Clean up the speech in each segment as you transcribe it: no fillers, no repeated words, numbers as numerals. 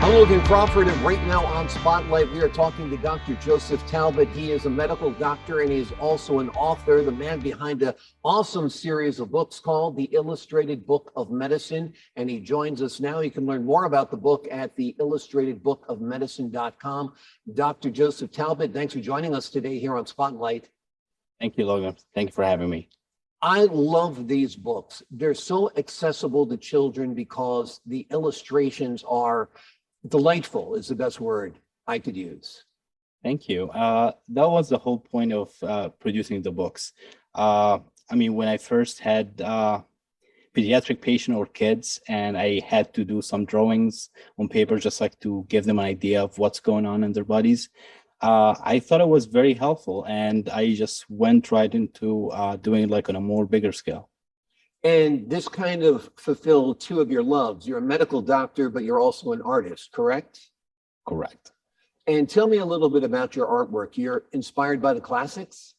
I'm Logan Crawford, and right now on Spotlight, we are talking to Dr. Joseph Talbet. He is a medical doctor and he is also an author, the man behind an awesome series of books called The Illustrated Book of Medicine. And he joins us now. You can learn more about the book at the illustratedbookofmedicine.com. Dr. Joseph Talbet, thanks for joining us today here on Spotlight. Thank you, Logan. Thank you for having me. I love these books. They're so accessible to children because the illustrations are delightful, is the best word I could use. Thank you. That was the whole point of producing the books. When I first had pediatric patient or kids, and I had to do some drawings on paper, just like to give them an idea of what's going on in their bodies. I thought it was very helpful, and I just went right into doing it like on a more bigger scale. And this kind of fulfilled two of your loves. You're a medical doctor, but you're also an artist, correct? Correct. And tell me a little bit about your artwork. You're inspired by the classics?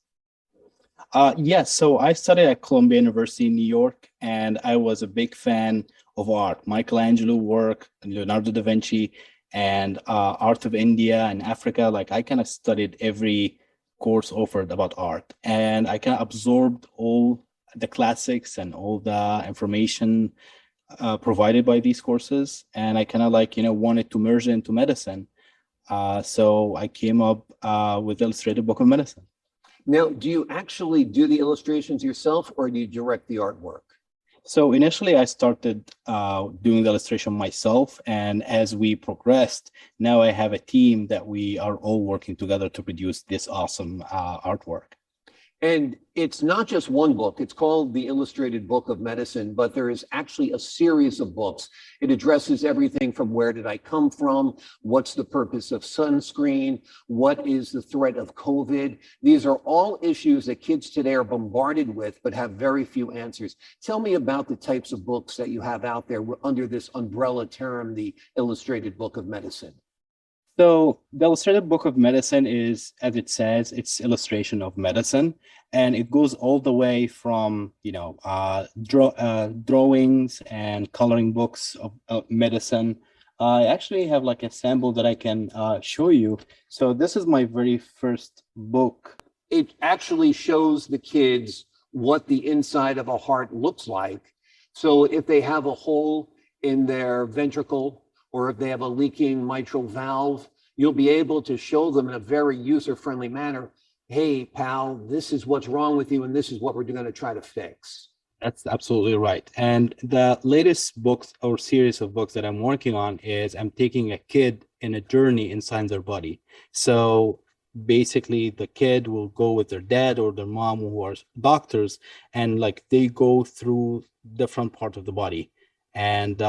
Yes, so I studied at Columbia University in New York, and I was a big fan of art. Michelangelo work, Leonardo da Vinci, and art of India and Africa. Like I kind of studied every course offered about art, and I kind of absorbed all the classics and all the information provided by these courses. And I kind of wanted to merge it into medicine. So I came up with the Illustrated Book of Medicine. Now, do you actually do the illustrations yourself or do you direct the artwork? So initially I started doing the illustration myself. And as we progressed, now I have a team that we are all working together to produce this awesome artwork. And it's not just one book. It's called The Illustrated Book of Medicine, but there is actually a series of books. It addresses everything from where did I come from? What's the purpose of sunscreen? What is the threat of COVID? These are all issues that kids today are bombarded with, but have very few answers. Tell me about the types of books that you have out there under this umbrella term, The Illustrated Book of Medicine. So the Illustrated Book of Medicine is, as it says, it's illustration of medicine, and it goes all the way from drawings and coloring books of medicine. I actually have like a sample that I can show you. So this is my very first book. It actually shows the kids what the inside of a heart looks like. So if they have a hole in their ventricle, or if they have a leaking mitral valve, you'll be able to show them in a very user-friendly manner, hey, pal, this is what's wrong with you, and this is what we're going to try to fix. That's absolutely right. And the latest books or series of books that I'm working on is I'm taking a kid in a journey inside their body. So basically the kid will go with their dad or their mom who are doctors, and like they go through different parts of the body. And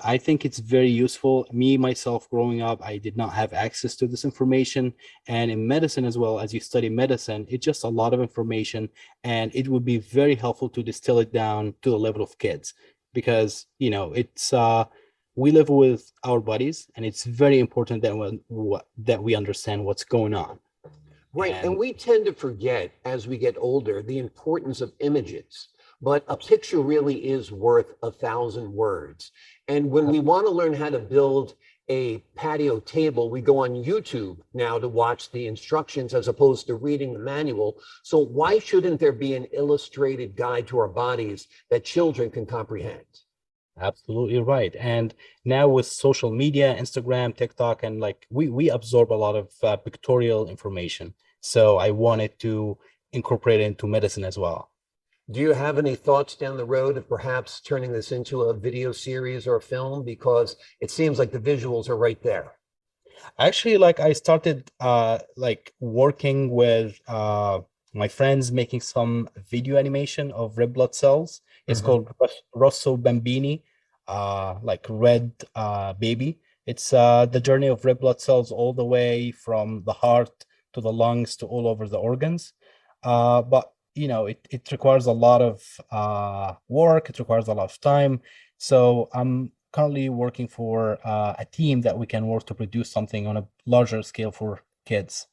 I think it's very useful. Me, myself, growing up, I did not have access to this information. And in medicine as well, as you study medicine, it's just a lot of information. And it would be very helpful to distill it down to the level of kids. Because, it's we live with our bodies, and it's very important that we understand what's going on. Right. And we tend to forget as we get older the importance of images. But a picture really is worth 1,000 words. And when we want to learn how to build a patio table, we go on YouTube now to watch the instructions as opposed to reading the manual. So why shouldn't there be an illustrated guide to our bodies that children can comprehend? Absolutely right. And now with social media, Instagram, TikTok, and like we absorb a lot of pictorial information. So I wanted to incorporate it into medicine as well. Do you have any thoughts down the road of perhaps turning this into a video series or a film? Because it seems like the visuals are right there. Actually, like I started working with my friends making some video animation of red blood cells. It's called Rosso Bambini, like red baby. It's the journey of red blood cells all the way from the heart to the lungs to all over the organs. But it requires a lot of work. It requires a lot of time. So I'm currently working for a team that we can work to produce something on a larger scale for kids.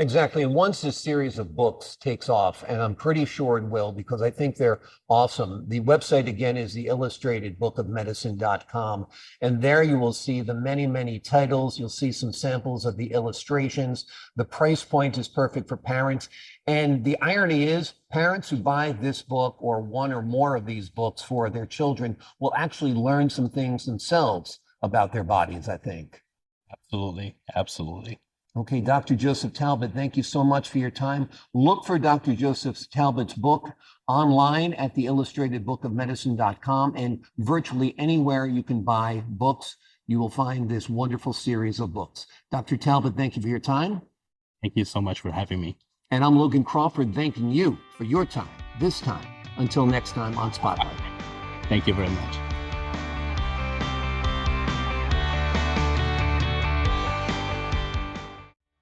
Exactly. And once this series of books takes off, and I'm pretty sure it will, because I think they're awesome. The website again is the illustratedbookofmedicine.com. And there you will see the many, many titles. You'll see some samples of the illustrations. The price point is perfect for parents. And the irony is, parents who buy this book or one or more of these books for their children will actually learn some things themselves about their bodies, I think. Absolutely. Absolutely. Okay, Dr. Joseph Talbot, thank you so much for your time. Look for Dr. Joseph Talbot's book online at the illustratedbookofmedicine.com, and virtually anywhere you can buy books, you will find this wonderful series of books. Dr. Talbot, thank you for your time. Thank you so much for having me. And I'm Logan Crawford, thanking you for your time this time. Until next time on Spotlight. Thank you very much.